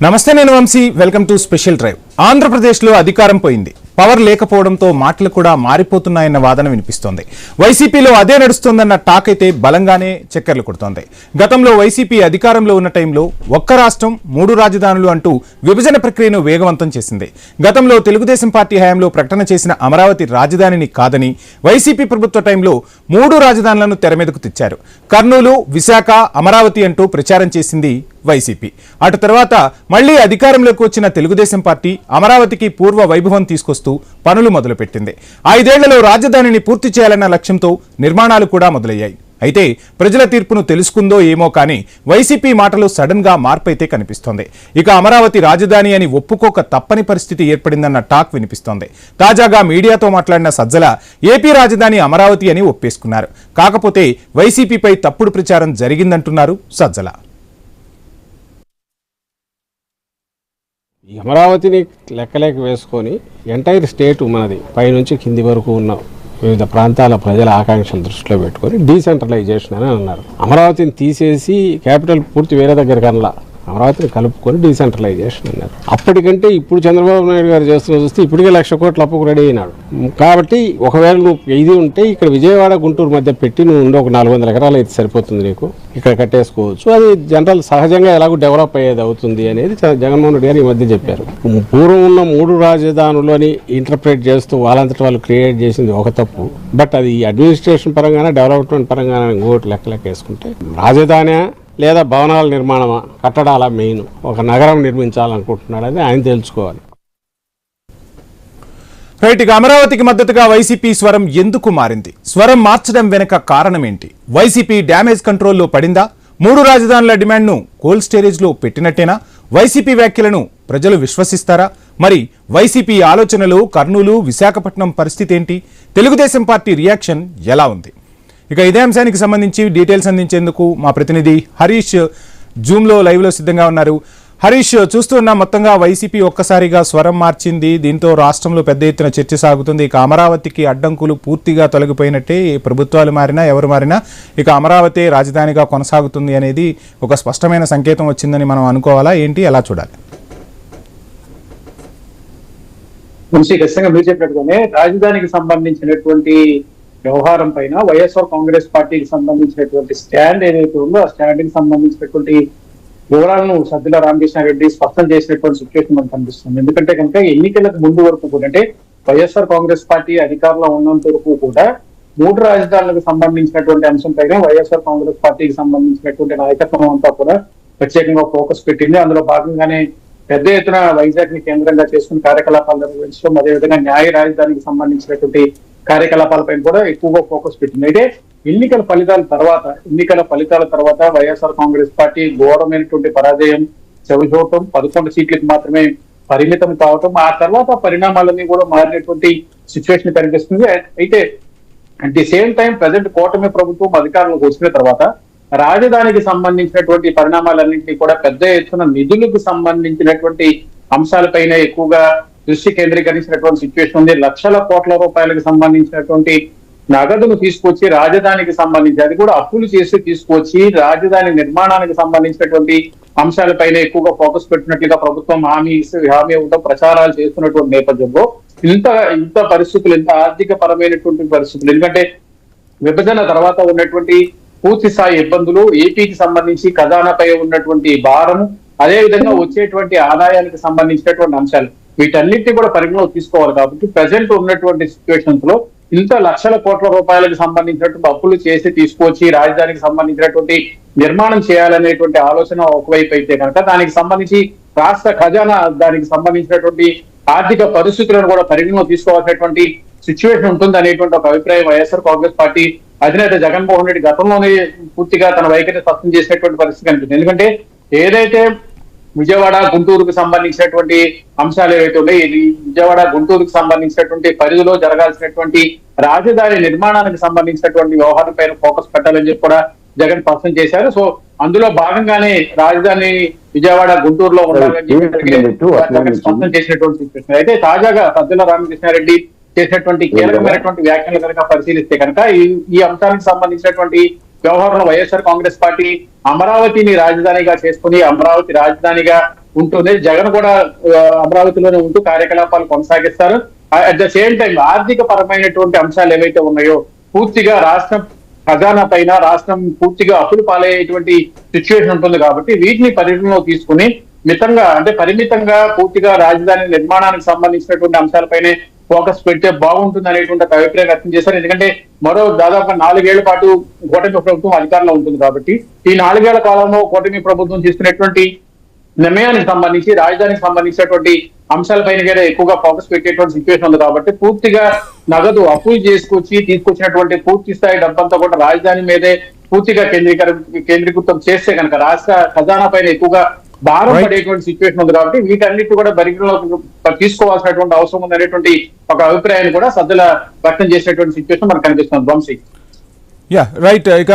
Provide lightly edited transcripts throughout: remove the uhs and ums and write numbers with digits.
నమస్తే, నేను Vamshi. Welcome to special drive. ఆంధ్రప్రదేశ్లో అధికారం పోయింది, పవర్ లేకపోవడంతో మాటలు కూడా మారిపోతున్నాయన్న వాదన వినిపిస్తోంది. వైసీపీలో అదే నడుస్తోందన్న టాక్ అయితే బలంగానే చక్కర్లు కొడుతోంది. గతంలో వైసీపీ అధికారంలో ఉన్న టైంలో ఒక్క రాష్ట్రం మూడు రాజధానులు అంటూ విభజన ప్రక్రియను వేగవంతం చేసింది. గతంలో తెలుగుదేశం పార్టీ హయాంలో ప్రకటన చేసిన అమరావతి రాజధానిని కాదని వైసీపీ ప్రభుత్వ టైంలో మూడు రాజధానులను తెరమీదకు తెచ్చారు. కర్నూలు, విశాఖ, అమరావతి అంటూ ప్రచారం చేసింది వైసీపీ. అటు తర్వాత మళ్లీ అధికారంలోకి వచ్చిన తెలుగుదేశం పార్టీ అమరావతికి పూర్వ వైభవం తీసుకొస్తూ పనులు మొదలుపెట్టింది. 5 ఏళ్లలో రాజధానిని పూర్తి చేయాలన్న లక్ష్యంతో నిర్మాణాలు కూడా మొదలయ్యాయి. అయితే ప్రజల తీర్పును తెలుసుకుందో ఏమో కానీ వైసీపీ మాటలు సడన్ గా మార్పైతే కనిపిస్తోంది. ఇక అమరావతి రాజధాని అని ఒప్పుకోక తప్పని పరిస్థితి ఏర్పడిందన్న టాక్ వినిపిస్తోంది. తాజాగా మీడియాతో మాట్లాడిన సజ్జల ఏపీ రాజధాని అమరావతి అని ఒప్పేసుకున్నారు. కాకపోతే వైసీపీపై తప్పుడు ప్రచారం జరిగిందంటున్నారు సజ్జల. ఈ అమరావతిని లెక్కలేక వేసుకొని ఎంటైర్ స్టేట్ మనది పైనుంచి కింది వరకు ఉన్న వివిధ ప్రాంతాల ప్రజల ఆకాంక్షలు దృష్టిలో పెట్టుకొని డీసెంట్రలైజేషన్ అని అన్నారు. అమరావతిని తీసేసి క్యాపిటల్ పూర్తి వేరే దగ్గర కనలా, అమరావతిని కలుపుకొని డీసెంట్రలైజేషన్ అన్నారు. అప్పటికంటే ఇప్పుడు చంద్రబాబు నాయుడు గారు చేస్తున్న చూస్తే ఇప్పటికే 1,00,000 కోట్ల అప్పుకు రెడీ అయినాడు. కాబట్టి ఒకవేళ నువ్వు ఇది ఉంటే ఇక్కడ విజయవాడ గుంటూరు మధ్య పెట్టి నువ్వు ఉండే ఒక 400 ఎకరాలు అయితే సరిపోతుంది, నీకు ఇక్కడ కట్టేసుకోవచ్చు. అది జనరల్ సహజంగా ఎలాగో డెవలప్ అయ్యేది అవుతుంది అనేది జగన్మోహన్ రెడ్డి గారు ఈ మధ్య చెప్పారు. పూర్వం ఉన్న 3 రాజధానులు అని ఇంటర్ప్రిట్ చేస్తూ వాళ్ళంతటి వాళ్ళు క్రియేట్ చేసింది ఒక తప్పు. బట్ అది అడ్మినిస్ట్రేషన్ పరంగానే డెవలప్మెంట్ పరంగానే ఇంకోటి లెక్క వేసుకుంటే రాజధాని లేదా భవనాల నిర్మాణమా, కట్టడాల మెయిన్ ఒక నగరం నిర్మించాలనుకుంటున్నాడని ఆయన తెలుసుకోవాలి. రైట్. ఇక అమరావతికి మద్దతుగా వైసీపీ స్వరం ఎందుకు మారింది? స్వరం మార్చడం వెనుక కారణం ఏంటి? వైసీపీ డ్యామేజ్ కంట్రోల్లో పడిందా? 3 రాజధానుల డిమాండ్ను కోల్డ్ స్టోరేజ్లో పెట్టినట్టేనా? వైసీపీ వ్యాఖ్యలను ప్రజలు విశ్వసిస్తారా? మరి వైసీపీ ఆలోచనలు కర్నూలు, విశాఖపట్నం పరిస్థితి ఏంటి? తెలుగుదేశం పార్టీ రియాక్షన్ ఎలా ఉంది? ఇక ఇదే అంశానికి సంబంధించి డీటెయిల్స్ అందించేందుకు మా ప్రతినిధి హరీష్ జూమ్లో లైవ్లో సిద్ధంగా ఉన్నారు. హరీష్, చూస్తున్నా మొత్తంగా వైసీపీ ఒక్కసారిగా స్వరం మార్చింది. దీంతో రాష్ట్రంలో పెద్ద ఎత్తున చర్చ సాగుతుంది. ఇక అమరావతికి అడ్డంకులు పూర్తిగా తొలగిపోయినట్టే, ప్రభుత్వాలు మారినా ఎవరు మారినా ఇక అమరావతి రాజధానిగా కొనసాగుతుంది అనేది ఒక స్పష్టమైన సంకేతం వచ్చిందని మనం అనుకోవాలా ఏంటి, ఎలా చూడాలి? ఖచ్చితంగా మీరు చెప్పినట్టుగానే రాజధానికి సంబంధించినటువంటి వ్యవహారం పైన వైఎస్ఆర్ కాంగ్రెస్ పార్టీకి సంబంధించినటువంటి స్టాండ్ ఏదైతే ఉందో ఆ స్టాండ్ కి సంబంధించినటువంటి వివరాలను సజ్జల రామకృష్ణారెడ్డి స్పష్టం చేసినటువంటి సిచ్యువేషన్ మనకు కనిపిస్తుంది. ఎందుకంటే కనుక ఎన్నికలకు ముందు వరకు కూడా, అంటే వైఎస్ఆర్ కాంగ్రెస్ పార్టీ అధికారంలో ఉన్నంత వరకు కూడా 3 రాజధానులకు సంబంధించినటువంటి అంశం పైన వైఎస్ఆర్ కాంగ్రెస్ పార్టీకి సంబంధించినటువంటి నాయకత్వం అంతా కూడా ప్రత్యేకంగా ఫోకస్ పెట్టింది. అందులో భాగంగానే పెద్ద ఎత్తున వైజాగ్ ని కేంద్రంగా చేసుకుని కార్యకలాపాలు నిర్వహించడం, అదేవిధంగా న్యాయ రాజధానికి సంబంధించినటువంటి కార్యకలాపాలపైన కూడా ఎక్కువగా ఫోకస్ పెట్టింది. అయితే ఎన్నికల ఫలితాల తర్వాత వైఎస్ఆర్ కాంగ్రెస్ పార్టీ ఘోరమైనటువంటి పరాజయం చవిచూడటం, 11 సీట్లకు మాత్రమే పరిమితం కావటం, ఆ తర్వాత పరిణామాలన్నీ కూడా మారినటువంటి సిచ్యువేషన్ కనిపిస్తుంది. అయితే at the same time present కూటమి ప్రభుత్వం అధికారంలోకి వచ్చిన తర్వాత రాజధానికి సంబంధించినటువంటి పరిణామాలన్నింటినీ కూడా పెద్ద ఎత్తున నిధులకు సంబంధించినటువంటి అంశాలపైన ఎక్కువగా దృష్టి కేంద్రీకరించినటువంటి సిచ్యువేషన్ ఉంది. లక్షల కోట్ల రూపాయలకు సంబంధించినటువంటి నగదును తీసుకొచ్చి రాజధానికి సంబంధించి, అది కూడా అప్పులు చేసి తీసుకొచ్చి రాజధాని నిర్మాణానికి సంబంధించినటువంటి అంశాలపైన ఎక్కువగా ఫోకస్ పెట్టినట్లుగా ప్రభుత్వం హామీ ఇవ్వడం, ప్రచారాలు చేస్తున్నటువంటి నేపథ్యంలో ఇంత పరిస్థితులు, ఇంత ఆర్థిక పరమైనటువంటి పరిస్థితులు, ఎందుకంటే విభజన తర్వాత ఉన్నటువంటి పూర్తి స్థాయి ఇబ్బందులు, ఏపీకి సంబంధించి ఖజానాపై ఉన్నటువంటి భారము, అదేవిధంగా వచ్చేటువంటి ఆదాయానికి సంబంధించినటువంటి అంశాలు, వీటన్నిటిని కూడా పరిగణలోకి తీసుకోవాలి. కాబట్టి ప్రజెంట్ ఉన్నటువంటి సిచ్యువేషన్స్ లో ఇంత లక్షల కోట్ల రూపాయలకు సంబంధించినటువంటి అప్పులు చేసి తీసుకొచ్చి రాజధానికి సంబంధించినటువంటి నిర్మాణం చేయాలనేటువంటి ఆలోచన ఒకవైపు అయితే కనుక, దానికి సంబంధించి రాష్ట్ర ఖజానా దానికి సంబంధించినటువంటి ఆర్థిక పరిస్థితులను కూడా పరిగణలోకి తీసుకోవాల్సినటువంటి సిచ్యువేషన్ ఉంటుంది అనేటువంటి ఒక అభిప్రాయం వైఎస్ఆర్ కాంగ్రెస్ పార్టీ అధినేత జగన్మోహన్ రెడ్డి గతంలోనే పూర్తిగా తన వైఖరిని స్పష్టం చేసినటువంటి పరిస్థితి కనిపిస్తుంది. ఎందుకంటే ఏదైతే విజయవాడ గుంటూరుకు సంబంధించినటువంటి అంశాలు ఏవైతే ఉన్నాయో, విజయవాడ గుంటూరుకు సంబంధించినటువంటి పరిధిలో జరగాల్సినటువంటి రాజధాని నిర్మాణానికి సంబంధించినటువంటి వ్యవహారం పైన ఫోకస్ పెట్టాలని చెప్పి కూడా జగన్ స్పష్టం చేశారు. సో అందులో భాగంగానే రాజధాని విజయవాడ గుంటూరులో ఉండాలని చెప్పి స్పష్టం చేసినటువంటి సిచ్యువేషన్. అయితే తాజాగా సజ్జల రామకృష్ణారెడ్డి చేసినటువంటి కీలకమైనటువంటి వ్యాఖ్యలు కనుక పరిశీలిస్తే కనుక ఈ అంశానికి సంబంధించినటువంటి వ్యవహారంలో వైఎస్ఆర్ కాంగ్రెస్ పార్టీ అమరావతిని రాజధానిగా చేసుకుని అమరావతి రాజధానిగా ఉంటుంది. జగన్ కూడా అమరావతిలోనే ఉంటూ కార్యకలాపాలు కొనసాగిస్తారు. అట్ ద సేమ్ టైం ఆర్థిక పరమైనటువంటి అంశాలు ఏవైతే ఉన్నాయో పూర్తిగా రాష్ట్రం ఖజానా పైన రాష్ట్రం పూర్తిగా అప్పులు పాలయ్యేటువంటి సిచ్యువేషన్ ఉంటుంది కాబట్టి వీటిని పరిగణలో తీసుకుని మితంగా అంటే పరిమితంగా పూర్తిగా రాజధాని నిర్మాణానికి సంబంధించినటువంటి అంశాలపైనే ఫోకస్ పెడితే బాగుంటుంది అనేటువంటి అభిప్రాయం వ్యక్తం చేశారు. ఎందుకంటే మరో దాదాపు 4 ఏళ్ల పాటు కూటమి ప్రభుత్వం అధికారంలో ఉంటుంది కాబట్టి ఈ 4 ఏళ్ల కాలంలో కూటమి ప్రభుత్వం తీసుకునేటువంటి నిర్ణయానికి సంబంధించి రాజధానికి సంబంధించినటువంటి అంశాలపైన కూడా ఎక్కువగా ఫోకస్ పెట్టేటువంటి సిచ్యువేషన్ ఉంది కాబట్టి పూర్తిగా నగదు అప్పులు తీసుకొచ్చినటువంటి పూర్తి స్థాయి డబ్బంతా కూడా రాజధాని మీదే పూర్తిగా కేంద్రీకృతం చేస్తే కనుక రాష్ట్ర ఖజానా పైన ఎక్కువగా భారం పడేటువంటి సిచ్యువేషన్ ఉంది కాబట్టి వీటన్నిటి కూడా పరిగణలోకి తీసుకోవాల్సినటువంటి అవసరం ఉంది అనేటువంటి ఒక అభిప్రాయాన్ని కూడా సద్దుల వ్యక్తం చేసినటువంటి సిచ్యువేషన్ మనకు కనిపిస్తుంది. వంశీ రైట్. ఇక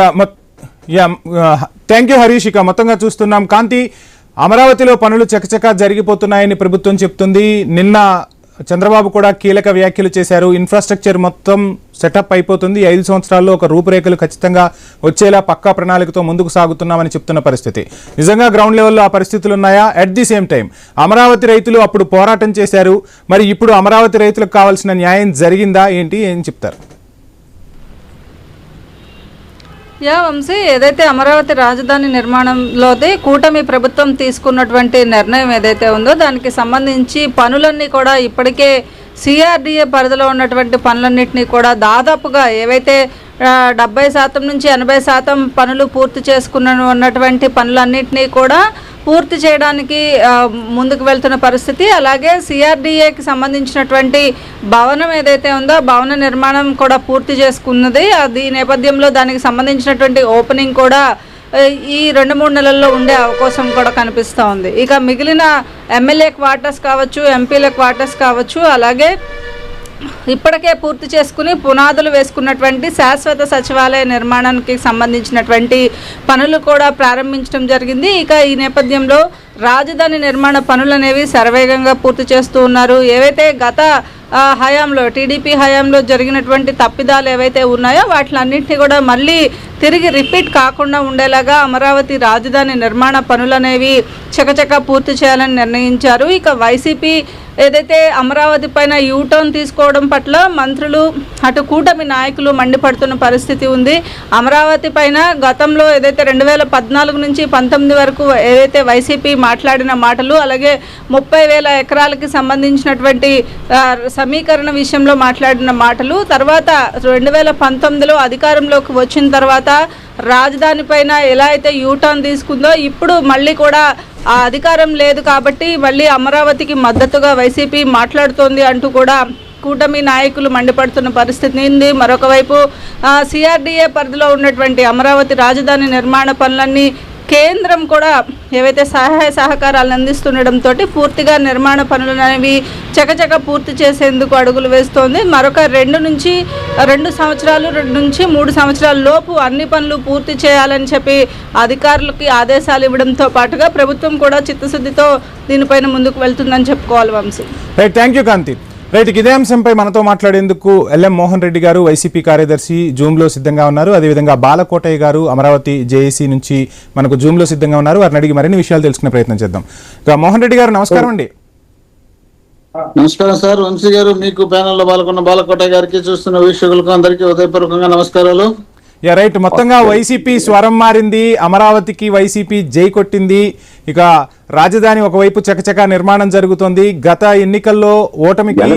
థ్యాంక్ యూ హరీష్. ఇక మొత్తంగా చూస్తున్నాం కాంతి, అమరావతిలో పనులు చకచకా జరిగిపోతున్నాయని ప్రభుత్వం చెప్తుంది. నిన్న చంద్రబాబు కూడా కీలక వ్యాఖ్యలు చేశారు. ఇన్ఫ్రాస్ట్రక్చర్ మొత్తం సెటప్ అయిపోతుంది, 5 సంవత్సరాల్లో ఒక రూపురేఖలు ఖచ్చితంగా వచ్చేలా పక్కా ప్రణాళికతో ముందుకు సాగుతున్నామని చెప్తున్న పరిస్థితి. నిజంగా గ్రౌండ్ లెవెల్లో ఆ పరిస్థితులు ఉన్నాయా? At the same time Amaravati రైతులు అప్పుడు పోరాటం చేశారు, మరి ఇప్పుడు అమరావతి రైతులకు కావాల్సిన న్యాయం జరిగిందా ఏంటి, ఏం చెప్తారు? వంశీ, ఏదైతే అమరావతి రాజధాని నిర్మాణంలోది కూటమి ప్రభుత్వం తీసుకున్నటువంటి నిర్ణయం ఏదైతే ఉందో దానికి సంబంధించి పనులన్నీ కూడా ఇప్పటికే సిఆర్డీఏ పరిధిలో ఉన్నటువంటి పనులన్నింటినీ కూడా దాదాపుగా ఏవైతే 70% నుంచి 80% పనులు పూర్తి ఉన్నటువంటి పనులన్నింటినీ కూడా పూర్తి చేయడానికి ముందుకు వెళ్తున్న పరిస్థితి. అలాగే సిఆర్డీఏకి సంబంధించినటువంటి భవనం ఏదైతే ఉందో భవన నిర్మాణం కూడా పూర్తి చేసుకున్నది. అది నేపథ్యంలో దానికి సంబంధించినటువంటి ఓపెనింగ్ కూడా ఈ 2-3 నెలల్లో ఉండే అవకాశం కూడా కనిపిస్తూ ఉంది. ఇక మిగిలిన ఎమ్మెల్యే క్వార్టర్స్ కావచ్చు, ఎంపీల క్వార్టర్స్ కావచ్చు, అలాగే ఇప్పటికే పూర్తి చేసుకుని పునాదులు వేసుకున్నటువంటి శాశ్వత సచివాలయ నిర్మాణానికి సంబంధించినటువంటి పనులు కూడా ప్రారంభించడం జరిగింది. ఇక ఈ నేపథ్యంలో రాజధాని నిర్మాణ పనులు అనేవి శరవేగంగా పూర్తి చేస్తూ ఉన్నారు. ఏవైతే గత హయాంలో టీడీపీ హయాంలో జరిగినటువంటి తప్పిదాలు ఏవైతే ఉన్నాయో వాటిలన్నింటినీ కూడా మళ్ళీ తిరిగి రిపీట్ కాకుండా ఉండేలాగా అమరావతి రాజధాని నిర్మాణ పనులనేవి చకచకా పూర్తి చేయాలని నిర్ణయించారు. ఇక వైసీపీ ఏదైతే అమరావతి పైన యూటర్న్ తీసుకోవడం పట్ల మంత్రులు అటు కూటమి నాయకులు మండిపడుతున్న పరిస్థితి ఉంది. అమరావతి పైన గతంలో ఏదైతే 2014 నుంచి 19 వరకు ఏదైతే వైసీపీ మాట్లాడిన మాటలు, అలాగే 30,000 ఎకరాలకి సంబంధించినటువంటి సమీకరణ విషయంలో మాట్లాడిన మాటలు, తర్వాత 2019లో అధికారంలోకి వచ్చిన తర్వాత రాజధాని పైన ఎలా అయితే యూటర్న్ తీసుకుందో ఇప్పుడు మళ్ళీ కూడా ఆ అధికారం లేదు కాబట్టి మళ్ళీ అమరావతికి మద్దతుగా వైసీపీ మాట్లాడుతోంది అంటూ కూడా కూటమి నాయకులు మండిపడుతున్న పరిస్థితి ఉంది. మరొక వైపు సిఆర్డీఏ పరిధిలో ఉన్నటువంటి అమరావతి రాజధాని నిర్మాణ పనులన్నీ కేంద్రం కూడా ఏవైతే సహాయ సహకారాలను అందిస్తుండడంతో పూర్తిగా నిర్మాణ పనులు అనేవి చకచక పూర్తి చేసేందుకు అడుగులు వేస్తోంది. మరొక 2 సంవత్సరాలు 2 నుంచి 3 సంవత్సరాల లోపు అన్ని పనులు పూర్తి చేయాలని చెప్పి అధికారులకి ఆదేశాలు ఇవ్వడంతో పాటుగా ప్రభుత్వం కూడా చిత్తశుద్ధితో దీనిపైన ముందుకు వెళ్తుందని చెప్పుకోవాలి. Vamshi, right. Thank you Kanthi. Right. ఇదే అంశంపై మనతో మాట్లాడేందుకు ఎల్ఎం మోహన్ రెడ్డి గారు వైసీపీ కార్యదర్శి జూమ్లో సిద్ధంగా ఉన్నారు. అదేవిధంగా బాలకోటయ్య గారు అమరావతి జేఏసీ నుంచి మనకు జూమ్లో సిద్ధంగా ఉన్నారు. వారిని అడిగి మరిన్ని విషయాలు తెలుసుకునే ప్రయత్నం చేద్దాం. ఇక మోహన్ రెడ్డి గారు నమస్కారం అండి. నమస్కారం సార్. వంశీ గారు, మీకు ప్యానెల్లో పాల్గొన్న బాలకోటయ్య గారికి, చూస్తున్న వీక్షకులకు అందరికీ హృదయపూర్వకంగా నమస్కారాలు. రైట్. మొత్తంగా వైసీపీ స్వరం మారింది, అమరావతికి వైసీపీ జై కొట్టింది. ఇక రాజధాని ఒకవైపు చకచకా నిర్మాణం జరుగుతోంది. గత ఎన్నికల్లో ఓటమికి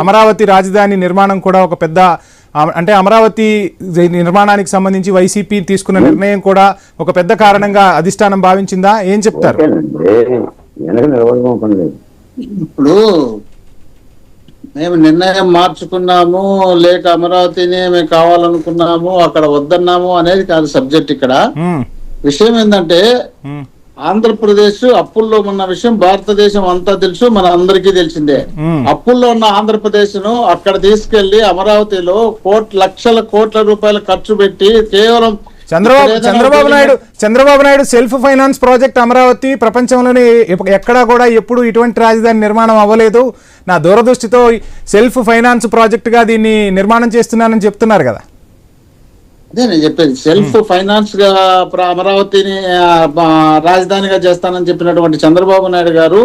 అమరావతి రాజధాని నిర్మాణం కూడా ఒక పెద్ద అంటే అమరావతి నిర్మాణానికి సంబంధించి వైసీపీ తీసుకున్న నిర్ణయం కూడా ఒక పెద్ద కారణంగా అధిష్టానం భావించిందా, ఏం చెప్తారు? ఇప్పుడు మేము నిర్ణయం మార్చుకున్నాము, లేక అమరావతిని మేము కావాలనుకున్నాము, అక్కడ వద్దన్నాము అనేది కాదు సబ్జెక్ట్. ఇక్కడ విషయం ఏంటంటే ఆంధ్రప్రదేశ్ అప్పుల్లో ఉన్న విషయం భారతదేశం అంతా తెలుసు, మన అందరికీ తెలిసిందే. అప్పుల్లో ఉన్న ఆంధ్రప్రదేశ్ ను అక్కడ తీసుకెళ్లి అమరావతిలో లక్షల కోట్ల రూపాయలు ఖర్చు పెట్టి కేవలం Chandrababu Naidu self finance project Amaravati ప్రపంచంలోనే ఎక్కడా కూడా ఎప్పుడు ఇటువంటి రాజధాని నిర్మాణం అవ్వలేదు, నా దూరదృష్టితో సెల్ఫ్ ఫైనాన్స్ ప్రాజెక్ట్ గా దీన్ని నిర్మాణం చేస్తున్నానని చెప్తున్నారు కదా. అదే నేను చెప్పేది, సెల్ఫ్ ఫైనాన్స్ గా అమరావతిని రాజధానిగా చేస్తానని చెప్పినటువంటి చంద్రబాబు నాయుడు గారు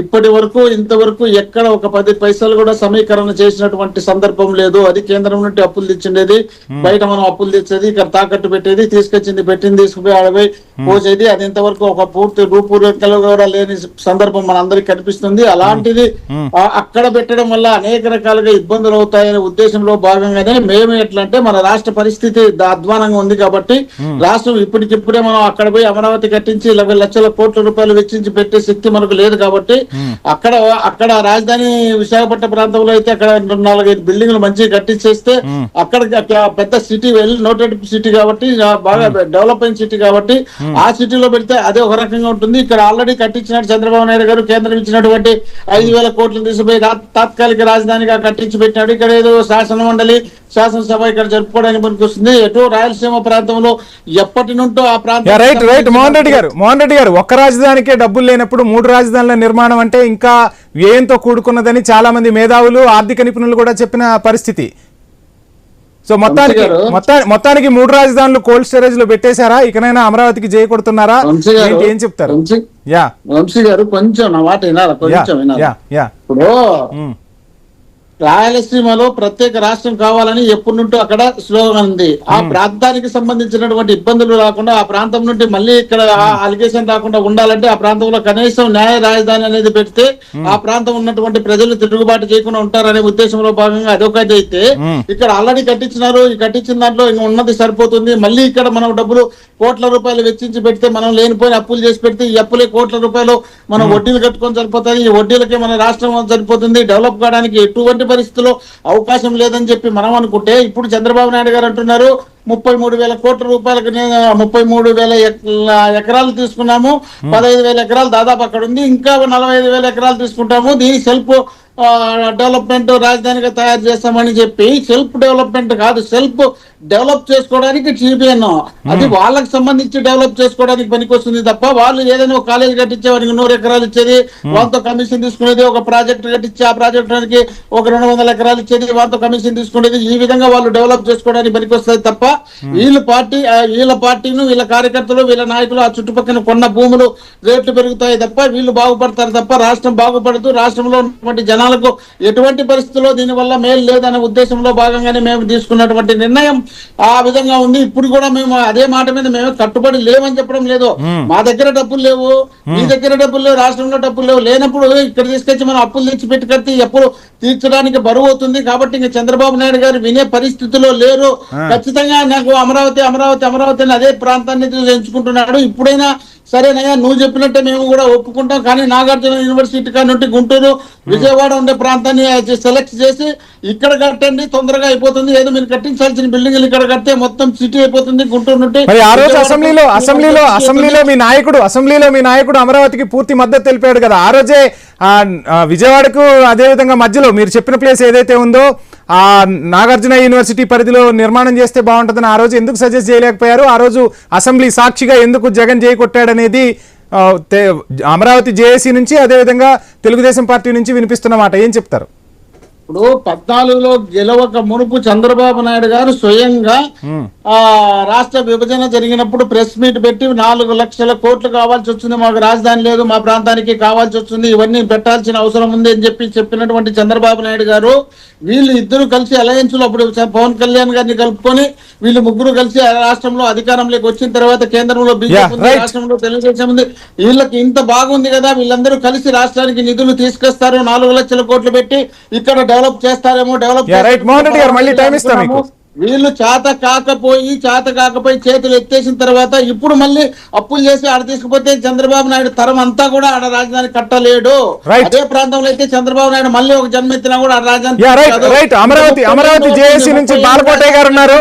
ఇప్పటి వరకు ఇంతవరకు ఎక్కడ ఒక 10 పైసలు కూడా సమీకరణ చేసినటువంటి సందర్భం లేదు. అది కేంద్రం నుండి అప్పులు తెచ్చిండేది, బయట మనం అప్పులు తెచ్చేది, ఇక్కడ తాకట్టు పెట్టేది, తీసుకొచ్చింది పెట్టింది తీసుకుపోయి ఆడపోయి పోసేది. అది ఇంతవరకు ఒక పూర్తి రూపురేఖలు కూడా లేని సందర్భం మనందరికి కనిపిస్తుంది. అలాంటిది అక్కడ పెట్టడం వల్ల అనేక రకాలుగా ఇబ్బందులు అవుతాయనే ఉద్దేశంలో భాగంగానే మేము ఎట్లా అంటే మన రాష్ట్ర పరిస్థితి అధ్వానంగా ఉంది కాబట్టి రాష్ట్రం ఇప్పటికిప్పుడే మనం అక్కడ పోయి అమరావతి కట్టించి 20 లక్షల కోట్ల రూపాయలు వెచ్చించి పెట్టే శక్తి మనకు లేదు కాబట్టి అక్కడ రాజధాని విశాఖపట్నం ప్రాంతంలో అయితే అక్కడ 4-5 బిల్డింగ్లు మంచిగా కట్టించేస్తే అక్కడ పెద్ద సిటీ వెల్ నోటెడ్ సిటీ కాబట్టి బాగా డెవలప్ అయిన సిటీ కాబట్టి ఆ సిటీలో పెడితే అదే ఒక రకంగా ఉంటుంది. ఇక్కడ ఆల్రెడీ కట్టించినట్టు చంద్రబాబు నాయుడు గారు కేంద్రం ఇచ్చినటువంటి 5,000 కోట్లు తీసుకుపోయి తాత్కాలిక రాజధానిగా కట్టించి పెట్టినాడు. ఇక్కడ ఏదో శాసన మండలి శాసనసభ ఇక్కడ జరుపుకోవడానికి పనికి వస్తుంది. ఎటో రాయలసీమ ప్రాంతంలో ఎప్పటి నుండో ఆ ప్రాంతం రైట్ మోహన్ రెడ్డి గారు ఒక్క రాజధానికే డబ్బులు లేనప్పుడు 3 రాజధానుల నిర్మాణం అంటే ఇంకా వ్యయంతో కూడుకున్నదని చాలా మంది మేధావులు ఆర్థిక నిపుణులు కూడా చెప్పిన పరిస్థితి. సో మొత్తానికి 3 రాజధానులు కోల్డ్ స్టోరేజ్ లో పెట్టేశారా? ఇకనైనా అమరావతికి జయ కొడుతున్నారా? ఏం చెప్తారు? వంశీ గారు కొంచెం నా మాట వినారా? కొంచెం వినారా? ఇప్పుడు రాయలసీమలో ప్రత్యేక రాష్ట్రం కావాలని ఎప్పటి నుంటో అక్కడ స్లోగన్ ఉంది. ఆ ప్రాంతానికి సంబంధించినటువంటి ఇబ్బందులు రాకుండా ఆ ప్రాంతం నుండి మళ్ళీ ఇక్కడ అలిగేషన్ రాకుండా ఉండాలంటే ఆ ప్రాంతంలో కనీసం న్యాయ రాజధాని అనేది పెడితే ఆ ప్రాంతం ఉన్నటువంటి ప్రజలు తిరుగుబాటు చేయకుండా ఉంటారనే ఉద్దేశంలో భాగంగా అదొకటి అయితే ఇక్కడ ఆల్రెడీ కట్టించినారు. ఈ కట్టించిన దాంట్లో ఇంకా ఉన్నది సరిపోతుంది. మళ్ళీ ఇక్కడ మనం డబ్బులు కోట్ల రూపాయలు వెచ్చించి పెడితే మనం లేనిపోయిన అప్పులు చేసి పెడితే ఈ అప్పులే కోట్ల రూపాయలు మనం వడ్డీలు కట్టుకొని సరిపోతుంది. ఈ వడ్డీలకే మన రాష్ట్రం సరిపోతుంది. డెవలప్ కావడానికి ఎటువంటి పరిస్థితుల్లో అవకాశం లేదని చెప్పి మనం అనుకుంటే ఇప్పుడు చంద్రబాబు నాయుడు గారు అంటున్నారు 33,000 కోట్ల రూపాయలకు 33,000 ఎకరాలు తీసుకున్నాము, 15,000 ఎకరాలు దాదాపు అక్కడ ఉంది, ఇంకా 45,000 ఎకరాలు తీసుకుంటాము, దీని సెల్ఫ్ డెవలప్మెంట్ రాజధానిగా తయారు చేస్తామని చెప్పి సెల్ఫ్ డెవలప్మెంట్ కాదు, సెల్ఫ్ డెవలప్ చేసుకోవడానికి టీపీఎన్ అది వాళ్ళకి సంబంధించి డెవలప్ చేసుకోవడానికి పనికొస్తుంది తప్ప వాళ్ళు ఏదైనా ఒక కాలేజ్ కట్టించే వారికి 100 ఎకరాలు ఇచ్చేది, వాళ్ళతో కమిషన్ తీసుకునేది, ఒక ప్రాజెక్ట్ కట్టించి ఆ ప్రాజెక్టానికి ఒక 200 ఎకరాలు ఇచ్చేది, వాళ్ళతో కమిషన్ తీసుకునేది, ఈ విధంగా వాళ్ళు డెవలప్ చేసుకోవడానికి పనికొస్తుంది తప్ప వీళ్ళ పార్టీను వీళ్ళ కార్యకర్తలు వీళ్ళ నాయకులు ఆ చుట్టుపక్కల కొన్న భూములు రేట్లు పెరుగుతాయి తప్ప వీళ్ళు బాగుపడతారు తప్ప రాష్ట్రం బాగుపడుతూ రాష్ట్రంలో ఉన్నటువంటి జనాలకు ఎటువంటి పరిస్థితుల్లో దీనివల్ల మేలు లేదనే ఉద్దేశంలో భాగంగానే మేము తీసుకున్నటువంటి నిర్ణయం ఆ విధంగా ఉంది. ఇప్పుడు కూడా మేము అదే మాట మీద మేము కట్టుబడి లేవని చెప్పడం లేదు. మా దగ్గర డబ్బులు లేవు, మీ దగ్గర డబ్బులు లేవు, రాష్ట్రంలో డబ్బులు లేవు, లేనప్పుడు ఇక్కడ తీసుకొచ్చి మనం అప్పులు తెచ్చి పెట్టి కడితే ఎప్పుడు తీర్చడానికి బరువు అవుతుంది. కాబట్టి ఇంకా చంద్రబాబు నాయుడు గారు వినే పరిస్థితిలో లేరు. ఖచ్చితంగా నాకు అమరావతి అమరావతి అమరావతి అని అదే ప్రాంతాన్ని ఎంచుకుంటున్నాడు. ఇప్పుడైనా సరేనయ్యా నువ్వు చెప్పినట్టే మేము కూడా ఒప్పుకుంటాం, కానీ నాగార్జున యూనివర్సిటీ కానుంటి గుంటూరు విజయవాడ ఉండే ప్రాంతాన్ని సెలెక్ట్ చేసి ఇక్కడ కట్టండి, తొందరగా అయిపోతుంది. ఏదో మీరు కట్టించాల్సిన బిల్డింగ్లు ఇక్కడ కడితే మొత్తం సిటీ అయిపోతుంది గుంటూరు నుండి. ఆ రోజు అసెంబ్లీలో మీ నాయకుడు అమరావతికి పూర్తి మద్దతు తెలిపాడు కదా. ఆ రోజే విజయవాడకు అదే విధంగా మధ్యలో మీరు చెప్పిన ప్లేస్ ఏదైతే ఉందో ఆ నాగార్జున యూనివర్సిటీ పరిధిలో నిర్మాణం చేస్తే బాగుంటుందని ఆ రోజు ఎందుకు సజెస్ట్ చేయలేకపోయారు? ఆ రోజు అసెంబ్లీ సాక్షిగా ఎందుకు జగన్ జై కొట్టాడనేది అమరావతి జేఏసీ నుంచి అదేవిధంగా తెలుగుదేశం పార్టీ నుంచి వినిపిస్తున్నమాట. ఏం చెప్తారు? ఇప్పుడు 14లో గెలవక మునుపు చంద్రబాబు నాయుడు గారు స్వయంగా రాష్ట్ర విభజన జరిగినప్పుడు ప్రెస్ మీట్ పెట్టి 4 లక్షల కోట్లు కావాల్సి వచ్చింది, మాకు రాజధాని లేదు, మా ప్రాంతానికి కావాల్సి వస్తుంది, ఇవన్నీ పెట్టాల్సిన అవసరం ఉంది అని చెప్పినటువంటి చంద్రబాబు నాయుడు గారు వీళ్ళు ఇద్దరు కలిసి అలయన్స్ లో అప్పుడు పవన్ కళ్యాణ్ గారిని కలుపుకొని వీళ్ళు ముగ్గురు కలిసి రాష్ట్రంలో అధికారంలోకి వచ్చిన తర్వాత కేంద్రంలో బీజేపీ ఉంది, రాష్ట్రంలో తెలుగుదేశం ఉంది, వీళ్ళకి ఇంత బాగుంది కదా, వీళ్ళందరూ కలిసి రాష్ట్రానికి నిధులు తీసుకొస్తారు, 4 లక్షల కోట్లు పెట్టి ఇక్కడ డెవలప్ చేస్తారేమో, డెవలప్ వీళ్ళు చేత కాకపోయి చేతులు ఎత్తేసిన తర్వాత ఇప్పుడు మళ్ళీ అప్పులు చేసి ఆడ తీసుకుపోతే చంద్రబాబు నాయుడు తరం అంతా కూడా ఆడ రాజధాని కట్టలేడు. అదే ప్రాంతంలో అయితే చంద్రబాబు నాయుడు మళ్ళీ ఒక జన్మ ఎత్తినా కూడా ఆడ రాజధాని అమరావతి జేఏసీ నుంచి బాలకోటయ్య గారు ఉన్నారు.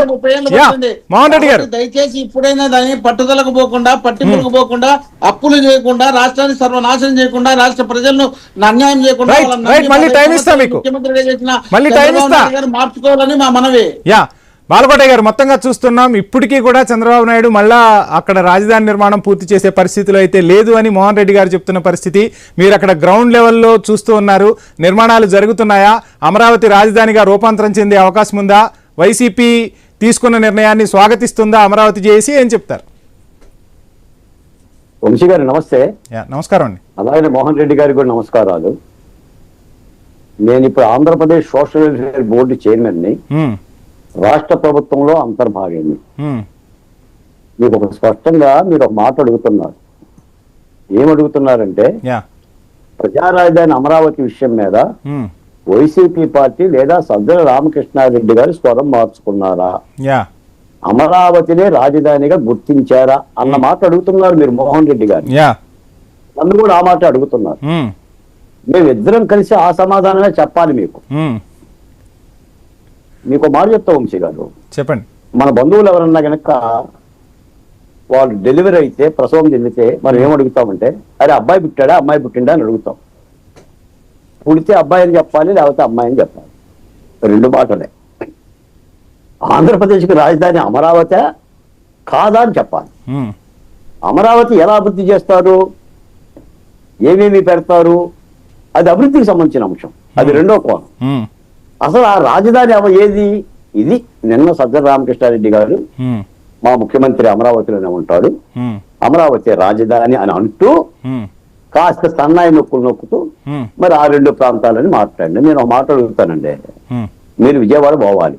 దయచేసి ఇప్పుడైనా దాన్ని పట్టుదలకు పోకుండా పట్టింపులకు పోకుండా అప్పులు చేయకుండా రాష్ట్రాన్ని సర్వనాశనం చేయకుండా రాష్ట్ర ప్రజలను అన్యాయం చేయకుండా ముఖ్యమంత్రిగా చేసిన మార్చుకోవాలని మా మనవి. బాలకోటయ్య గారు, మొత్తంగా చూస్తున్నాం ఇప్పటికీ కూడా చంద్రబాబు నాయుడు మళ్ళా అక్కడ రాజధాని నిర్మాణం పూర్తి చేసే పరిస్థితిలో అయితే లేదు అని మోహన్ రెడ్డి గారు చెప్తున్న పరిస్థితి. మీరు అక్కడ గ్రౌండ్ లెవెల్లో చూస్తూ ఉన్నారు. నిర్మాణాలు జరుగుతున్నాయా? అమరావతి రాజధానిగా రూపాంతరం చెందే అవకాశం ఉందా? వైసీపీ తీసుకున్న నిర్ణయాన్ని స్వాగతిస్తుందా అమరావతి జేఏసీ? ఏం చెప్తారు? వంశీ గారు నమస్తే. నమస్కారం అండి. అలాగే మోహన్ రెడ్డి గారికి కూడా నమస్కారాలు. నేను ఇప్పుడు ఆంధ్రప్రదేశ్ సోషల్ వెల్ఫేర్ బోర్డు చైర్మన్ని, రాష్ట్ర ప్రభుత్వంలో అంతర్భాగాన్ని. మీకు ఒక స్పష్టంగా మీరు ఒక మాట అడుగుతున్నారు. ఏమడుగుతున్నారంటే ప్రజా రాజధాని అమరావతి విషయం మీద వైసీపీ పార్టీ లేదా సజ్జల రామకృష్ణారెడ్డి గారు స్వరం మార్చుకున్నారా, అమరావతినే రాజధానిగా గుర్తించారా అన్న మాట అడుగుతున్నారు మీరు మోహన్ రెడ్డి గారు. నన్ను కూడా ఆ మాట అడుగుతున్నారు. మేమిద్దరం కలిసి ఆ సమాధానమే చెప్పాలి మీకు. మీకు మాట చెప్తా వంశీ గారు, చెప్పండి. మన బంధువులు ఎవరన్నా గనక వాళ్ళు డెలివరీ అయితే, ప్రసవం చెందితే మనం ఏమడుగుతామంటే, అరే అబ్బాయి పుట్టాడా అమ్మాయి పుట్టిండా అని అడుగుతాం. పుడితే అబ్బాయి అని చెప్పాలి, లేకపోతే అమ్మాయి అని చెప్పాలి. రెండు మాటలే. ఆంధ్రప్రదేశ్కి రాజధాని అమరావతి కాదా అని చెప్పాలి. అమరావతి ఎలా అభివృద్ధి చేస్తారు, ఏమేమి పెడతారు, అది అభివృద్ధికి సంబంధించిన అంశం. అది రెండో కోణం. అసలు ఆ రాజధాని ఏది? ఇది నిన్న సజ్జల రామకృష్ణారెడ్డి గారు మా ముఖ్యమంత్రి అమరావతిలోనే ఉంటాడు, అమరావతి రాజధాని అని అంటూ కాస్త సన్నాయి నొక్కులు నొక్కుతూ మరి ఆ రెండు ప్రాంతాలని మాట్లాడండి. నేను ఒక మాట అడుగుతానండి. మీరు విజయవాడ పోవాలి.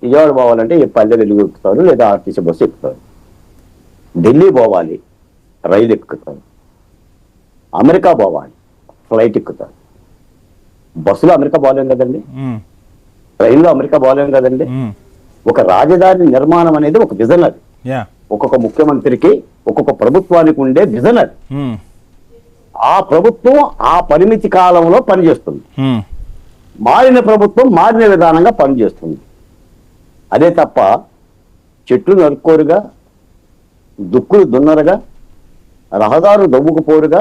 విజయవాడ పోవాలంటే ఈ పల్లె వెలుగు ఎక్కుతారు, లేదా ఆర్టీసీ బస్సు ఎక్కుతారు. ఢిల్లీ పోవాలి, రైలు ఎక్కుతారు. అమెరికా పోవాలి, ఫ్లైట్ ఎక్కుతారు. బస్సులో అమెరికా పోలేం కదండి, ట్రైన్లో అమెరికా పోలేం కదండి. ఒక రాజధాని నిర్మాణం అనేది ఒక విజన్. అది ఒక్కొక్క ముఖ్యమంత్రికి, ఒక్కొక్క ప్రభుత్వానికి ఉండే విజన్. అది ఆ ప్రభుత్వం ఆ పరిమితి కాలంలో పనిచేస్తుంది. మారిన ప్రభుత్వం మారిన విధానంగా పనిచేస్తుంది. అదే తప్ప చెట్లు నరుక్కోరుగా, దుక్కులు దున్నరుగా, రహదారులు దవ్వుకుపోరుగా,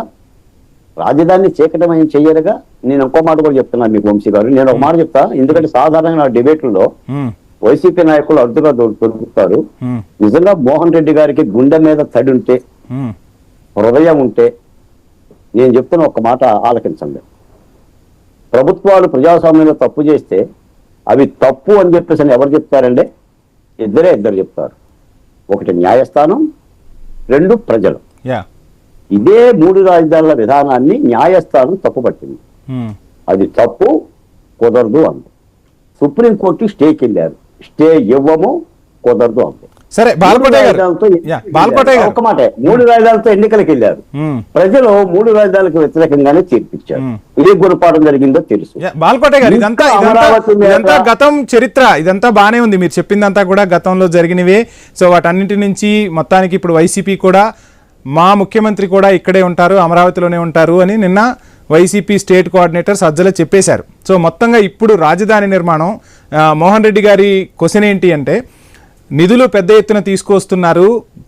రాజధాని చీకటమయం చెయ్యరుగా. నేను ఇంకో మాట కూడా చెప్తున్నాను మీకు వంశీ గారు. నేను ఒక మాట చెప్తా, ఎందుకంటే సాధారణంగా నా డిబేట్లలో వైసీపీ నాయకులు అరుదుగా దొరుకుతారు. నిజంగా మోహన్ రెడ్డి గారికి గుండె మీద తడి ఉంటే, హృదయం ఉంటే, నేను చెప్తున్న ఒక మాట ఆలకించండి. ప్రభుత్వాలు ప్రజాస్వామ్యంలో తప్పు చేస్తే అవి తప్పు అని చెప్పేసి ఎవరు చెప్తారండి? ఇద్దరు చెప్తారు. ఒకటి న్యాయస్థానం, రెండు ప్రజలు. ఇదే మూడు రాజధానుల విధానాన్ని న్యాయస్థానం తప్పుపట్టింది. అది తప్పు, కుదరదు అంది. సుప్రీంకోర్టు స్టేకి వెళ్ళారు, స్టే ఇవ్వము, కుదరదు అంది. సరే, ఒక మాట, మూడు రాజధానులతో ఎన్నికలకు వెళ్ళారు. ప్రజలు మూడు రాజధానులకు వ్యతిరేకంగానే తీర్పిచ్చారు. ఏ గుణపాఠం జరిగిందో తెలుసు. బాలకోట గారు, ఇదంతా గతం చరిత్ర, ఇదంతా బానే ఉంది. మీరు చెప్పిందంతా కూడా గతంలో జరిగినవే. సో వాటన్నింటి నుంచి మొత్తానికి ఇప్పుడు వైసీపీ కూడా, మా ముఖ్యమంత్రి కూడా ఇక్కడే ఉంటారు, అమరావతిలోనే ఉంటారు అని నిన్న వైసీపీ స్టేట్ కోఆర్డినేటర్ సజ్జల చెప్పేశారు. సో మొత్తంగా ఇప్పుడు రాజధాని నిర్మాణం, మోహన్ రెడ్డి గారి క్వశ్చన్ ఏంటి అంటే, నిధులు పెద్ద ఎత్తున తీసుకొస్తున్నారు,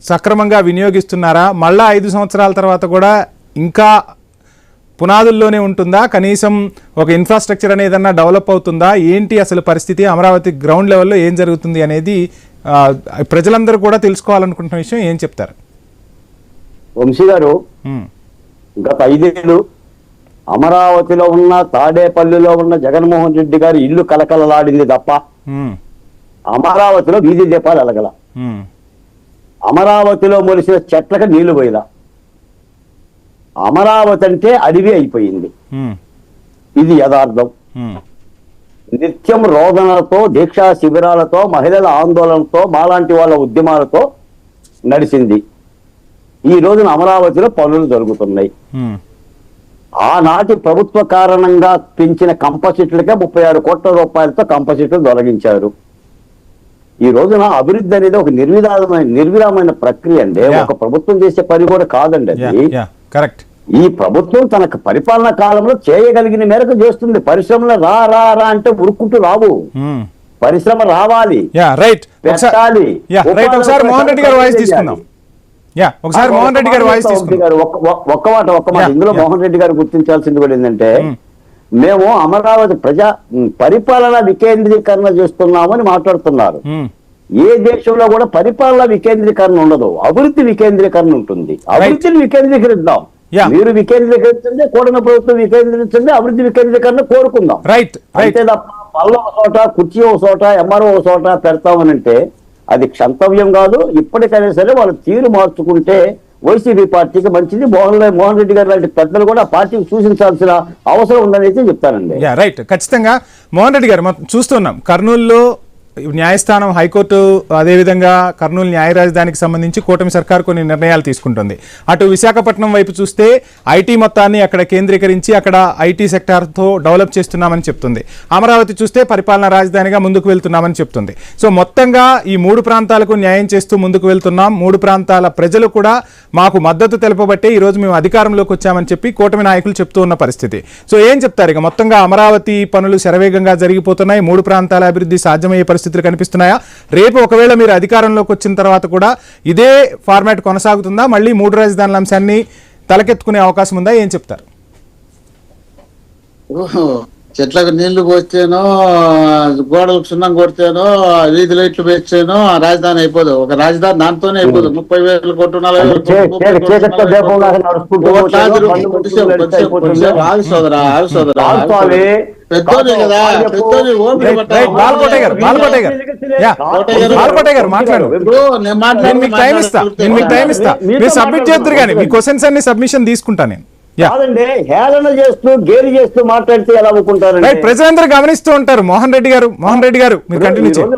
సక్రమంగా వినియోగిస్తున్నారా, మళ్ళా 5 సంవత్సరాల తర్వాత కూడా ఇంకా పునాదుల్లోనే ఉంటుందా, కనీసం ఒక ఇన్ఫ్రాస్ట్రక్చర్ అనేది ఏదన్నా డెవలప్ అవుతుందా, ఏంటి అసలు పరిస్థితి, అమరావతి గ్రౌండ్ లెవెల్లో ఏం జరుగుతుంది అనేది ప్రజలందరూ కూడా తెలుసుకోవాలనుకుంటున్న విషయం. ఏం చెప్తారు వంశీ గారు? గత 5 ఏళ్ళు అమరావతిలో ఉన్న, తాడేపల్లిలో ఉన్న జగన్మోహన్ రెడ్డి గారి ఇల్లు కలకలలాడింది తప్ప అమరావతిలో వీధి దీపాలు అలగల. అమరావతిలో మొలిసిన చెట్లకు నీళ్లు పోయిలా. అమరావతి అంటే అడవి అయిపోయింది. ఇది యథార్థం. నిత్యం రోదనలతో, దీక్షా శిబిరాలతో, మహిళల ఆందోళనతో, మాలాంటి వాళ్ళ ఉద్యమాలతో నడిచింది. ఈ రోజున అమరావతిలో పనులు జరుగుతున్నాయి. ఆనాటి ప్రభుత్వ కారణంగా పెంచిన కంపసిట్లకే 36 కోట్ల రూపాయలతో కంపసిట్లు తొలగించారు. ఈ రోజున అభివృద్ధి అనేది ఒక నిర్విరామైన ప్రక్రియ అండి. ఒక ప్రభుత్వం చేసే పని కూడా కాదండి అది. కరెక్ట్. ఈ ప్రభుత్వం తన పరిపాలనా కాలంలో చేయగలిగిన మేరకు చేస్తుంది. పరిశ్రమలు రా రా రా అంటే ఉరుక్కుంటూ రావు. పరిశ్రమ రావాలి, పెట్టాలి. మోహన్ రెడ్డి గారు వాయిస్ తీసుకుందాం. ఒక్క మాట ఇందులో మోహన్ రెడ్డి గారు గుర్తించాల్సింది కూడా ఏంటంటే, మేము అమరావతి పరిపాలన వికేంద్రీకరణ చేస్తున్నామని మాట్లాడుతున్నారు. ఏ దేశంలో కూడా పరిపాలన వికేంద్రీకరణ ఉండదు, అభివృద్ధి వికేంద్రీకరణ ఉంటుంది. అభివృద్ధిని వికేంద్రీకరిద్దాం. మీరు వికేంద్రీకరించండి, కూటమి ప్రభుత్వం వికేంద్రీకరించండి, అభివృద్ధి వికేంద్రీకరణ కోరుకుందాం. అంతే తప్ప పళ్ళ ఒక చోట, కుర్చీ ఒక చోట, ఎంఆర్ఓ ఒక చోట పెడతామనంటే అది క్షంతవ్యం కాదు. ఇప్పటికైనా సరే వాళ్ళు తీరు మార్చుకుంటే వైసీపీ పార్టీకి మంచిది. మోహన్ రెడ్డి గారు లాంటి పెద్దలు కూడా పార్టీకి సూచించాల్సిన అవసరం ఉందని అయితే చెప్తానండి. రైట్, ఖచ్చితంగా మోహన్ రెడ్డి గారు మనం చూస్తున్నాం కర్నూలులో న్యాయస్థానం, హైకోర్టు, అదేవిధంగా కర్నూలు న్యాయ రాజధానికి సంబంధించి కూటమి సర్కార్ కొన్ని నిర్ణయాలు తీసుకుంటుంది. అటు విశాఖపట్నం వైపు చూస్తే ఐటీ మొత్తాన్ని అక్కడ కేంద్రీకరించి అక్కడ ఐటీ సెక్టార్తో డెవలప్ చేస్తున్నామని చెప్తుంది. అమరావతి చూస్తే పరిపాలనా రాజధానిగా ముందుకు వెళ్తున్నామని చెప్తుంది. సో మొత్తంగా ఈ 3 ప్రాంతాలకు న్యాయం చేస్తూ ముందుకు వెళ్తున్నాం. 3 ప్రాంతాల ప్రజలు కూడా మాకు మద్దతు తెలపబట్టే ఈరోజు మేము అధికారంలోకి వచ్చామని చెప్పి కూటమి నాయకులు చెప్తూ ఉన్న పరిస్థితి. సో ఏం చెప్తారు? ఇక మొత్తంగా అమరావతి పనులు శరవేగంగా జరిగిపోతున్నాయి. 3 ప్రాంతాల అభివృద్ధి సాధ్యమయ్యే పరిస్థితులు కనిపిస్తున్నాయా? రేపు ఒకవేళ మీరు అధికారంలోకి వచ్చిన తర్వాత కూడా ఇదే ఫార్మాట్ కొనసాగుతుందా? మళ్ళీ 3 రాజధానుల అంశాన్ని తలకెత్తుకునే అవకాశం ఉందా? ఏం చెప్తారు? చెట్లకు నీళ్లు పోస్తేనో, గోడలకు సున్నం కొడితేనో, వీధి లైట్లు వేస్తేనో ఆ రాజధాని అయిపోదు. ఒక రాజధాని దాంతోనే అయిపోదు. 30,000 కోట్లు, 40,000 పెద్దోనే కదా, పెద్దోని ఓపిక పట్టాలి. మీరు సబ్మిట్ చేద్దరు కానీ మీ క్వశ్చన్స్ అన్ని సబ్మిషన్ తీసుకుంటా నేను. కాదండి, హేళన చేస్తూ గేలి చేస్తూ మాట్లాడితే ఎలా అనుకుంటారు? ప్రజలందరూ గమనిస్తూ ఉంటారు. మోహన్ రెడ్డి గారు మీరు కంటిన్యూ చేయండి.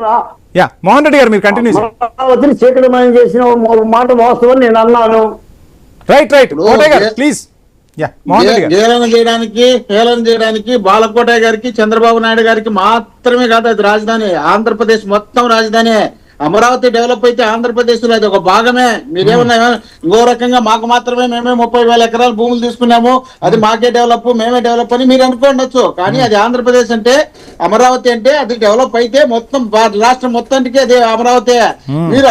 మోహన్ రెడ్డి గారు మీరు కంటిన్యూ చేయండి. అమరావతిని చీకటమయం చేసిన మాట వాస్తవం నేను అన్నాను. రైట్ కోటయ్య గారు ప్లీజ్. హేళన చేయడానికి బాలకోటయ్య గారికి, చంద్రబాబు నాయుడు గారికి మాత్రమే కాదు అది రాజధాని. ఆంధ్రప్రదేశ్ మొత్తం రాజధాని. అమరావతి డెవలప్ అయితే ఆంధ్రప్రదేశ్ లో అది ఒక భాగమే. మీరేమన్నా ఇంకో రకంగా మాకు మాత్రమే మేమే 30,000 ఎకరాల భూములు తీసుకున్నాము, అది మాకే డెవలప్, మేమే డెవలప్ అని మీరు అనుకోండొచ్చు. కానీ అది ఆంధ్రప్రదేశ్ అంటే, అమరావతి అంటే అది డెవలప్ అయితే మొత్తం రాష్ట్రం మొత్తానికి అది అమరావతి. మీరు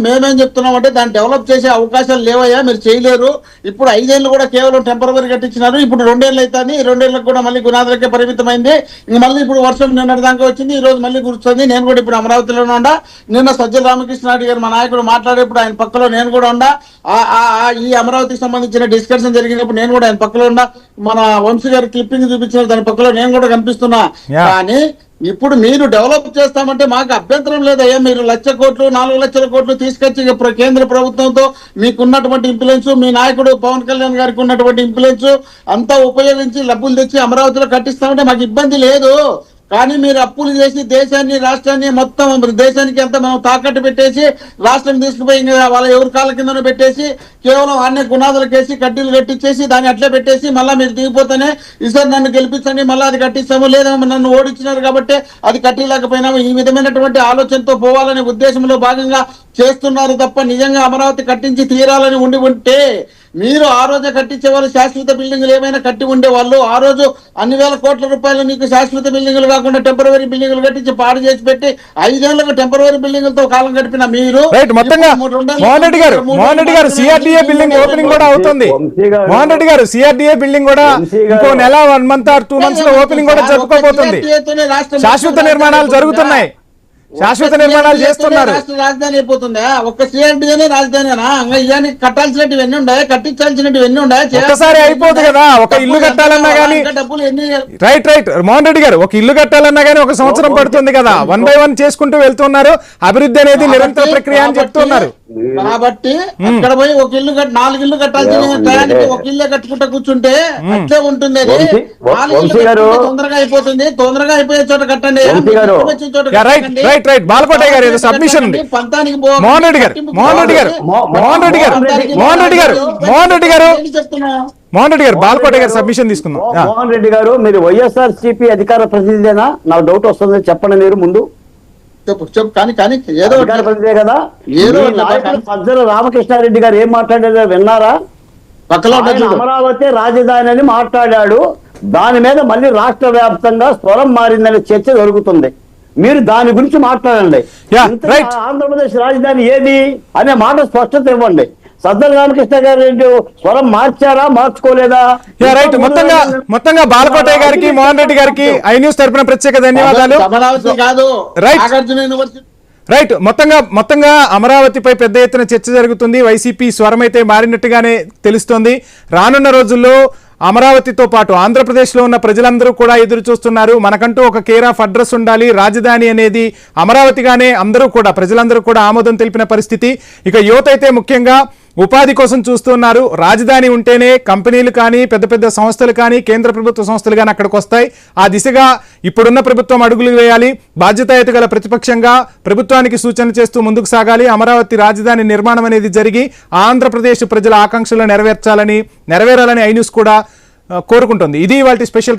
మేమేం చెప్తున్నాం అంటే దాన్ని డెవలప్ చేసే అవకాశాలు లేవయ్యా, మీరు చేయలేరు. ఇప్పుడు 5 ఏళ్ళు కూడా కేవలం టెంపరరీ కట్టించినారు. ఇప్పుడు 2 ఏళ్ళు అవుతాయి. 2 ఏళ్ళకి కూడా మళ్ళీ గునాదులకే పరిమితమైంది. ఇంక మళ్ళీ ఇప్పుడు వర్షం నిన్నటి దాకా వచ్చింది, ఈ రోజు మళ్ళీ కురుస్తుంది. నేను కూడా ఇప్పుడు అమరావతిలోనే ఉండా. నిన్న సజ్జల రామకృష్ణారెడ్డి గారు మా నాయకుడు మాట్లాడేప్పుడు ఆయన పక్కలో నేను కూడా ఉండా. ఈ అమరావతికి సంబంధించిన డిస్కషన్ జరిగినప్పుడు నేను కూడా ఆయన పక్కలో ఉండా. మన వంశీ గారు క్లిప్పింగ్ చూపించిన దాని పక్కలో నేను కూడా కనిపిస్తున్నా. కానీ ఇప్పుడు మీరు డెవలప్ చేస్తామంటే మాకు అభ్యంతరం లేదయ్యా. మీరు 1,00,000 కోట్లు 4 లక్షల కోట్లు తీసుకొచ్చి కేంద్ర ప్రభుత్వంతో మీకున్నటువంటి ఇన్ఫ్లుయెన్స్, మీ నాయకుడు పవన్ కళ్యాణ్ గారికి ఉన్నటువంటి ఇన్ఫ్లుయెన్స్ అంతా ఉపయోగించి డబ్బులు తెచ్చి అమరావతిలో కట్టిస్తామంటే మాకు ఇబ్బంది లేదు. కానీ మీరు అప్పులు చేసి దేశాన్ని, రాష్ట్రాన్ని మొత్తం దేశానికి అంతా మనం తాకట్టు పెట్టేసి రాష్ట్రం తీసుకుపోయి వాళ్ళ ఎవరి కాళ్ళ కిందనో పెట్టేసి కేవలం అన్ని గుణాదులకేసి కడ్డీలు కట్టించేసి దాన్ని అట్లే పెట్టేసి మళ్ళీ మీరు దిగిపోతేనే ఈసారి నన్ను గెలిపించండి, మళ్ళీ అది కట్టిస్తాము, లేదా నన్ను ఓడించినారు కాబట్టి అది కట్టిలేకపోయినాము, ఈ విధమైనటువంటి ఆలోచనతో పోవాలనే ఉద్దేశంలో భాగంగా చేస్తున్నారు తప్ప నిజంగా అమరావతి కట్టించి తీరాలని ఉంటే మీరు ఆ రోజే కట్టించేవాళ్ళు. శాశ్వత బిల్డింగులు ఏమైనా కట్టి ఉండేవాళ్ళు. ఆ రోజు అన్ని వేల కోట్ల రూపాయలు నీకు శాశ్వత బిల్డింగులు కాకుండా టెంపరరీ బిల్డింగులు కట్టించి పాడు చేసి పెట్టి 5 ఏళ్లకు టెంపరరీ బిల్డింగులతో కాలం గడిపిన మీరు మోహన్ రెడ్డి గారు సిఆర్డీఏ బిల్డింగ్ ఓపెనింగ్ కూడా అవుతుంది. మోహన్ రెడ్డి గారు సిఆర్డీఏ బిల్డింగ్ కూడా ఇంకో నెల 1 month or 2 months లో ఓపెనింగ్ కూడా జరుపుకోబోతుంది. శాశ్వత నిర్మాణాలు జరుగుతున్నాయి, శాశ్వత నిర్మాణాలు చేస్తున్నారు. రాజధాని అయిపోతుందా? ఒక్క సిఆర్డీఏనే రాజధానినా? ఇవన్నీ కట్టాల్సినవి ఎన్ని ఉన్నాయి, కట్టించాల్సినవి ఎన్ని ఉన్నాయి? ఒకసారి అయిపోదు కదా. ఒక ఇల్లు కట్టాలన్నా గానీ రైట్ మోహన్ రెడ్డి గారు, ఒక ఇల్లు కట్టాలన్నా గానీ 1 సంవత్సరం పడుతుంది కదా. 1 by 1 చేసుకుంటూ వెళ్తున్నారు. అభివృద్ధి అనేది నిరంతర ప్రక్రియ అని చెప్తున్నారు. కాబట్టి అక్కడ పోయి 1 ఇల్లు 4 ఇల్లు కట్టాల్సిన టయానికి 1 ఇల్లే కట్టుకుంటూ కూర్చుంటే అట్లే ఉంటుంది. అది 4 ఇల్లు తొందరగా అయిపోతుంది. తొందరగా అయిపోయే చోట కట్టండి. బాలకోటయ్య గారు ఏదో సబ్మిషన్ ఉంది. మోహన్ రెడ్డి గారు బాలకోటయ్య గారు సబ్మిషన్ తీసుకుందాం. మోహన్ రెడ్డి గారు, మీరు వైఎస్ఆర్సీపీ అధికార ప్రతినిధేనా? నాకు డౌట్ వస్తుంది, చెప్పండి మీరు ముందు. చెప్పు కానీ ఏదో ప్రతినిధే కదా. సజ్జల రామకృష్ణారెడ్డి గారు ఏం మాట్లాడారో విన్నారా? అమరావతి రాజధాని అని మాట్లాడాడు. దాని మీద మళ్ళీ రాష్ట్ర వ్యాప్తంగా స్వరం మారిందనే చర్చ జరుగుతుంది. మీరు దాని గురించి మాట్లాడండి. ఆంధ్రప్రదేశ్ రాజధాని ఏది అనే మాట స్పష్టత ఇవ్వండి. సజ్జల రామకృష్ణ గారు స్వరం మార్చారా, మార్చుకోలేదా? మొత్తంగా బాలకోటయ్య గారికి, మోహన్ రెడ్డి గారికి ఐ న్యూస్ తరపున ప్రత్యేక ధన్యవాదాలు. రైట్ మొత్తంగా అమరావతిపై పెద్ద ఎత్తున చర్చ జరుగుతుంది. వైసీపీ స్వరం అయితే మారినట్టుగానే తెలుస్తోంది. రానున్న రోజుల్లో అమరావతితో పాటు ఆంధ్రప్రదేశ్లో ఉన్న ప్రజలందరూ కూడా ఎదురు చూస్తున్నారు. మనకంటూ ఒక కేర్ ఆఫ్ అడ్రస్ ఉండాలి, రాజధాని అనేది అమరావతిగానే అందరూ కూడా ప్రజలందరూ కూడా ఆమోదం తెలిపిన పరిస్థితి. ఇక యువత అయితే ముఖ్యంగా ఉపాధి కోసం చూస్తున్నారు. రాజధాని ఉంటేనే కంపెనీలు కానీ పెద్ద పెద్ద సంస్థలు కానీ కేంద్ర ప్రభుత్వ సంస్థలు కానీ అక్కడికి వస్తాయి. ఆ దిశగా ఇప్పుడున్న ప్రభుత్వం అడుగులు వేయాలి. బాధ్యతాయుత గల ప్రతిపక్షంగా ప్రభుత్వానికి సూచన చేస్తూ ముందుకు సాగాలి. అమరావతి రాజధాని నిర్మాణం అనేది జరిగి ఆంధ్రప్రదేశ్ ప్రజల ఆకాంక్షలు నెరవేరాలని ఐ న్యూస్ కూడా కోరుకుంటుంది. ఇది ఇవాల్టి స్పెషల్